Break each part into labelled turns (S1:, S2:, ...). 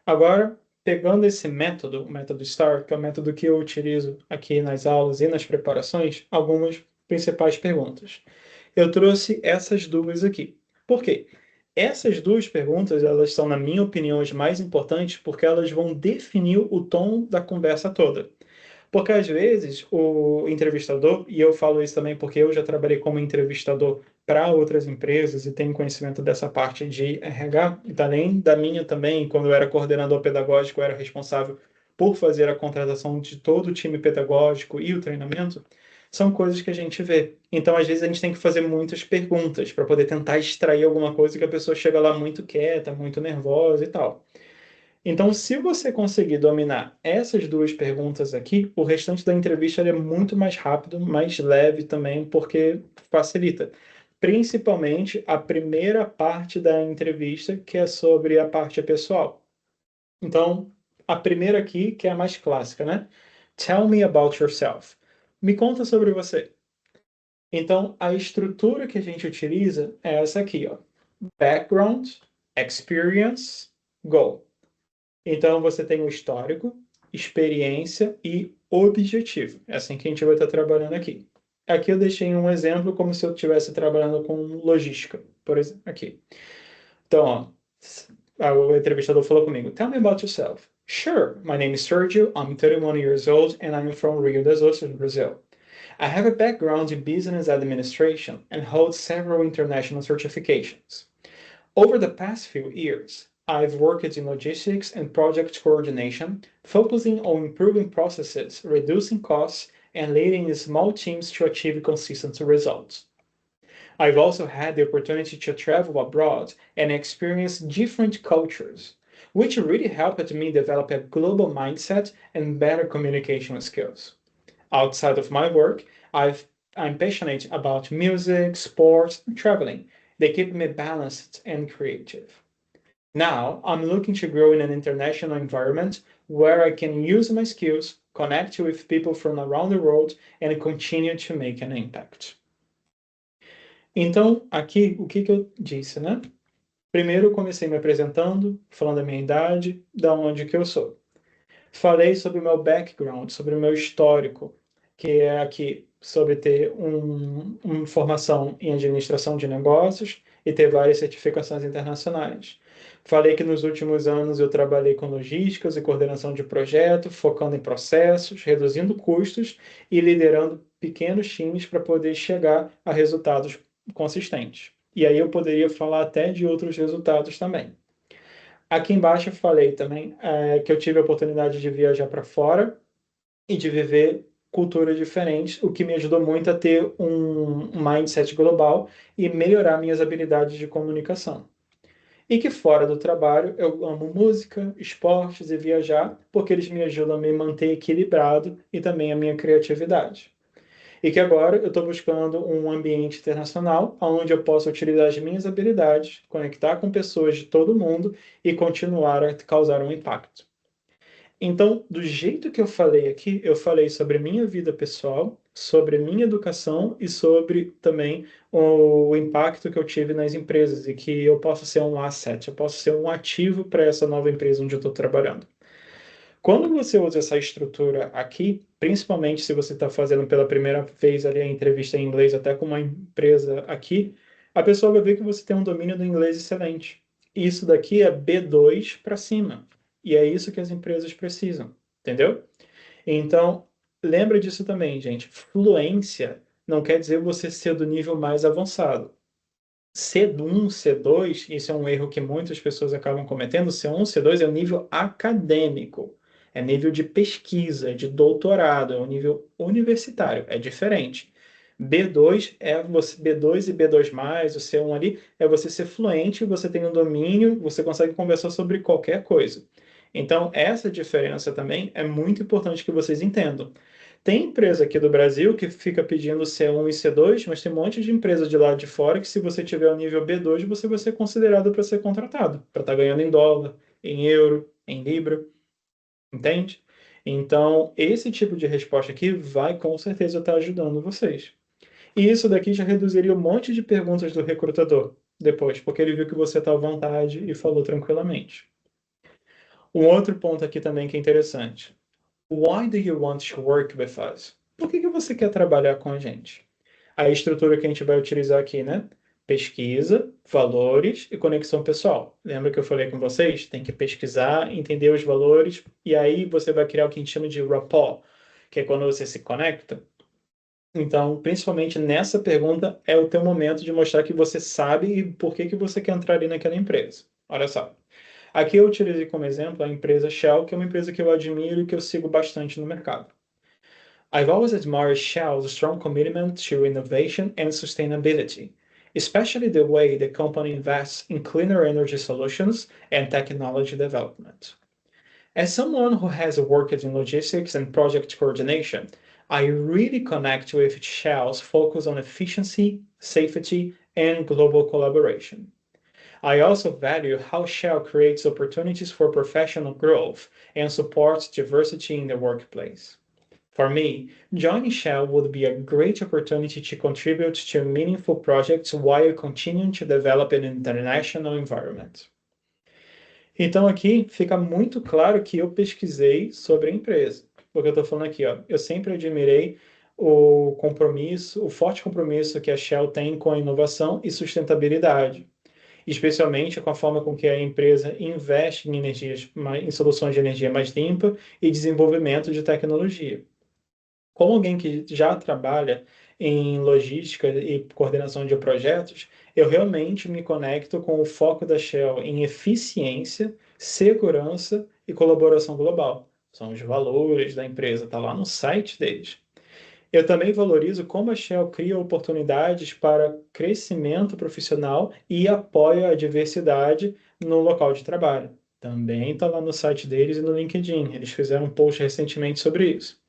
S1: Agora, pegando esse método, o método STAR, que é o método que eu utilizo aqui nas aulas e nas preparações, algumas principais perguntas. Eu trouxe essas duas aqui. Por quê? Essas duas perguntas, elas são, na minha opinião, as mais importantes porque elas vão definir o tom da conversa toda. Porque às vezes o entrevistador, e eu falo isso também porque eu já trabalhei como entrevistador para outras empresas e tenho conhecimento dessa parte de RH, e além da minha também, quando eu era coordenador pedagógico, eu era responsável por fazer a contratação de todo o time pedagógico e o treinamento, são coisas que a gente vê. Então, às vezes, a gente tem que fazer muitas perguntas para poder tentar extrair alguma coisa que a pessoa chega lá muito quieta, muito nervosa e tal. Então, se você conseguir dominar essas duas perguntas aqui, o restante da entrevista é muito mais rápido, mais leve também, porque facilita. Principalmente a primeira parte da entrevista, que é sobre a parte pessoal. Então, a primeira aqui, que é a mais clássica, né? Tell me about yourself. Me conta sobre você. Então, a estrutura que a gente utiliza é essa aqui, ó. Background, experience, goal. Então, você tem o histórico, experiência e objetivo. É assim que a gente vai estar trabalhando aqui. Aqui eu deixei um exemplo como se eu estivesse trabalhando com logística, por exemplo, aqui. Então, ó, o entrevistador falou comigo, Tell me about yourself. Sure, my name is Sergio, I'm 31 years old, and I'm from Rio das Ostras, Brazil. I have a background in business administration and hold several international certifications. Over the past few years, I've worked in logistics and project coordination, focusing on improving processes, reducing costs, and leading small teams to achieve consistent results. I've also had the opportunity to travel abroad and experience different cultures, which really helped me develop a global mindset and better communication skills. Outside of my work, I'm passionate about music, sports, and traveling. They keep me balanced and creative. Now, I'm looking to grow in an international environment where I can use my skills, connect with people from around the world, and continue to make an impact. Então, aqui, o que eu disse, né? Primeiro, eu comecei me apresentando, falando da minha idade, da onde que eu sou. Falei sobre o meu background, sobre o meu histórico, que é aqui sobre ter uma formação em administração de negócios e ter várias certificações internacionais. Falei que nos últimos anos eu trabalhei com logísticas e coordenação de projeto, focando em processos, reduzindo custos e liderando pequenos times para poder chegar a resultados consistentes. E aí eu poderia falar até de outros resultados também. Aqui embaixo eu falei também que eu tive a oportunidade de viajar para fora e de viver culturas diferentes, o que me ajudou muito a ter um mindset global e melhorar minhas habilidades de comunicação. E que fora do trabalho eu amo música, esportes e viajar, porque eles me ajudam a me manter equilibrado e também a minha criatividade. E que agora eu estou buscando um ambiente internacional onde eu possa utilizar as minhas habilidades, conectar com pessoas de todo mundo e continuar a causar um impacto. Então, do jeito que eu falei aqui, eu falei sobre minha vida pessoal, sobre minha educação e sobre também o impacto que eu tive nas empresas e que eu posso ser um asset, eu posso ser um ativo para essa nova empresa onde eu estou trabalhando. Quando você usa essa estrutura aqui, principalmente se você está fazendo pela primeira vez ali a entrevista em inglês, até com uma empresa aqui, a pessoa vai ver que você tem um domínio do inglês excelente. Isso daqui é B2 para cima. E é isso que as empresas precisam, entendeu? Então, lembra disso também, gente. Fluência não quer dizer você ser do nível mais avançado. C1, C2, isso é um erro que muitas pessoas acabam cometendo. C1, C2 é o nível acadêmico, é nível de pesquisa, de doutorado, é o nível universitário, é diferente. B2 é você, B2 e B2+, o C1 ali, é você ser fluente, você tem um domínio, você consegue conversar sobre qualquer coisa. Então, essa diferença também é muito importante que vocês entendam. Tem empresa aqui do Brasil que fica pedindo C1 e C2, mas tem um monte de empresa de lá de fora que, se você tiver o nível B2, você vai ser considerado para ser contratado, para estar ganhando em dólar, em euro, em libra, entende? Então, esse tipo de resposta aqui vai com certeza estar ajudando vocês. E isso daqui já reduziria um monte de perguntas do recrutador depois, porque ele viu que você está à vontade e falou tranquilamente. Um outro ponto aqui também que é interessante. Why do you want to work with us? Por que você quer trabalhar com a gente? A estrutura que a gente vai utilizar aqui, né? Pesquisa, valores e conexão pessoal. Lembra que eu falei com vocês? Tem que pesquisar, entender os valores e aí você vai criar o que a gente chama de rapport, que é quando você se conecta. Então, principalmente nessa pergunta, é o teu momento de mostrar que você sabe e por que você quer entrar ali naquela empresa. Olha só. Aqui eu utilizei como exemplo a empresa Shell, que é uma empresa que eu admiro e que eu sigo bastante no mercado. I've always admired Shell's strong commitment to innovation and sustainability, especially the way the company invests in cleaner energy solutions and technology development. As someone who has worked in logistics and project coordination, I really connect with Shell's focus on efficiency, safety, and global collaboration. I also value how Shell creates opportunities for professional growth and supports diversity in the workplace. For me, joining Shell would be a great opportunity to contribute to meaningful projects while continuing to develop an international environment. Então aqui fica muito claro que eu pesquisei sobre a empresa. Porque eu estou falando aqui, ó, eu sempre admirei o compromisso, o forte compromisso que a Shell tem com a inovação e sustentabilidade, especialmente com a forma com que a empresa investe em em soluções de energia mais limpa e desenvolvimento de tecnologia. Como alguém que já trabalha em logística e coordenação de projetos, eu realmente me conecto com o foco da Shell em eficiência, segurança e colaboração global. São os valores da empresa, está lá no site deles. Eu também valorizo como a Shell cria oportunidades para crescimento profissional e apoia a diversidade no local de trabalho. Também está lá no site deles e no LinkedIn. Eles fizeram um post recentemente sobre isso.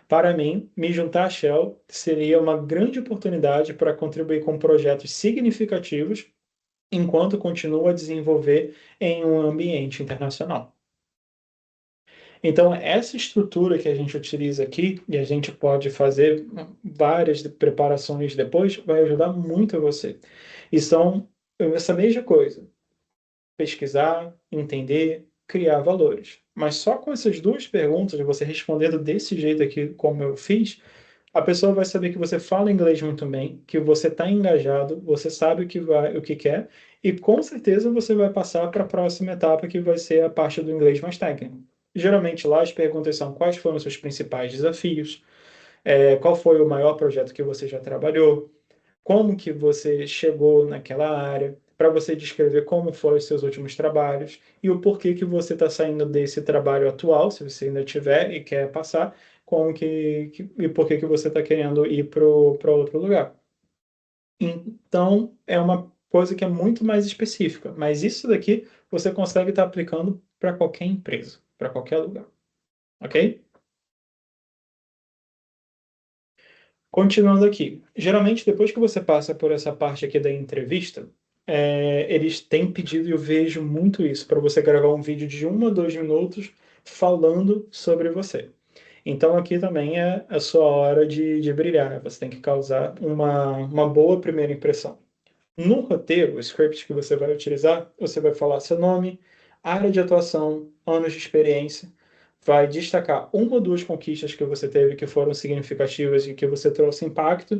S1: Para mim, me juntar à Shell seria uma grande oportunidade para contribuir com projetos significativos enquanto continuo a desenvolver em um ambiente internacional. Então, essa estrutura que a gente utiliza aqui, e a gente pode fazer várias preparações depois, vai ajudar muito você. E são essa mesma coisa: pesquisar, entender, criar valores. Mas só com essas duas perguntas, você respondendo desse jeito aqui, como eu fiz, a pessoa vai saber que você fala inglês muito bem, que você está engajado, você sabe o que quer, e com certeza você vai passar para a próxima etapa, que vai ser a parte do inglês mais técnico. Geralmente lá as perguntas são: quais foram os seus principais desafios, qual foi o maior projeto que você já trabalhou, como que você chegou naquela área, para você descrever como foram os seus últimos trabalhos e o porquê que você está saindo desse trabalho atual, se você ainda tiver e quer passar, e por que você está querendo ir para outro lugar. Então, é uma coisa que é muito mais específica, mas isso daqui você consegue estar aplicando para qualquer empresa, para qualquer lugar, ok? Continuando aqui, geralmente depois que você passa por essa parte aqui da entrevista, eles têm pedido, e eu vejo muito isso, para você gravar um vídeo de 1 a 2 minutos falando sobre você. Então aqui também é a sua hora de brilhar, você tem que causar uma boa primeira impressão. No roteiro, o script que você vai utilizar, você vai falar seu nome, área de atuação, anos de experiência, vai destacar 1 ou 2 conquistas que você teve que foram significativas e que você trouxe impacto,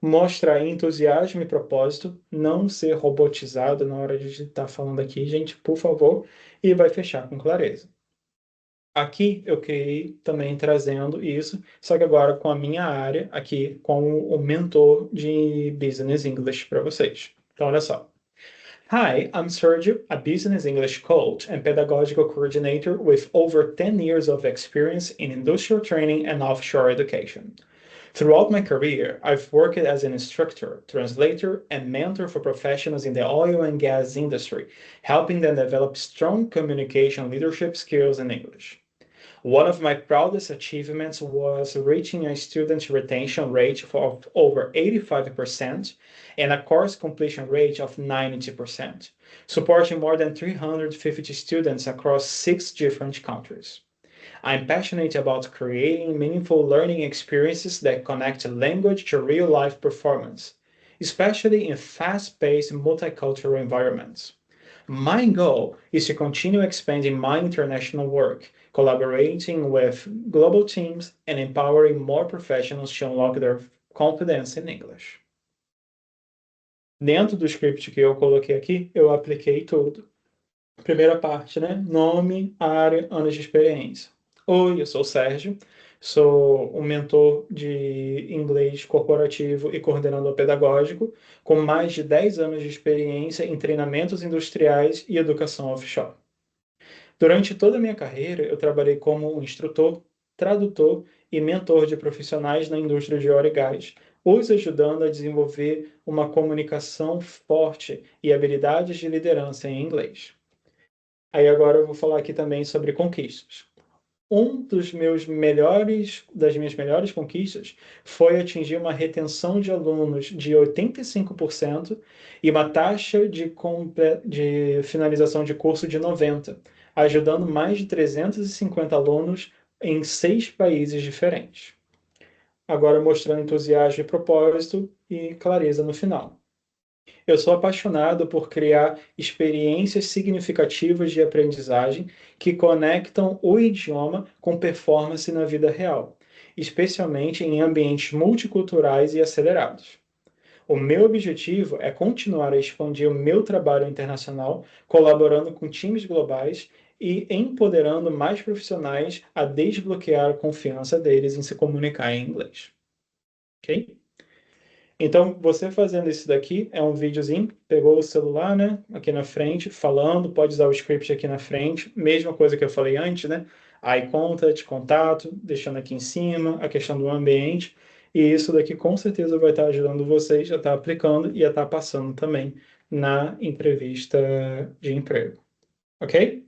S1: mostrar entusiasmo e propósito, não ser robotizado na hora de estar falando aqui, gente, por favor, e vai fechar com clareza. Aqui eu criei também trazendo isso, só que agora com a minha área, aqui com o mentor de Business English para vocês. Então, olha só. Hi, I'm Sergio, a business English coach and pedagogical coordinator with over 10 years of experience in industrial training and offshore education. Throughout my career, I've worked as an instructor, translator, and mentor for professionals in the oil and gas industry, helping them develop strong communication leadership skills in English. One of my proudest achievements was reaching a student retention rate of over 85% and a course completion rate of 90%, supporting more than 350 students across 6 different countries. I'm passionate about creating meaningful learning experiences that connect language to real-life performance, especially in fast-paced multicultural environments. My goal is to continue expanding my international work, collaborating with global teams, and empowering more professionals to unlock their confidence in English. Dentro do script que eu coloquei aqui, eu apliquei tudo. Primeira parte, né? Nome, área, anos de experiência. Oi, eu sou o Sérgio, sou um mentor de inglês corporativo e coordenador pedagógico, com mais de 10 anos de experiência em treinamentos industriais e educação offshore. Durante toda a minha carreira, eu trabalhei como um instrutor, tradutor e mentor de profissionais na indústria de óleo e gás, os ajudando a desenvolver uma comunicação forte e habilidades de liderança em inglês. Aí agora eu vou falar aqui também sobre conquistas. Das minhas melhores conquistas foi atingir uma retenção de alunos de 85% e uma taxa de finalização de curso de 90%, ajudando mais de 350 alunos em 6 países diferentes. Agora mostrando entusiasmo e propósito e clareza no final. Eu sou apaixonado por criar experiências significativas de aprendizagem que conectam o idioma com performance na vida real, especialmente em ambientes multiculturais e acelerados. O meu objetivo é continuar a expandir o meu trabalho internacional, colaborando com times globais e empoderando mais profissionais a desbloquear a confiança deles em se comunicar em inglês. Ok? Então, você fazendo isso daqui é um videozinho, pegou o celular, né, aqui na frente, falando, pode usar o script aqui na frente, mesma coisa que eu falei antes, né, eye contact, contato, deixando aqui em cima, a questão do ambiente, e isso daqui com certeza vai estar ajudando vocês a estar aplicando e a estar passando também na entrevista de emprego, ok?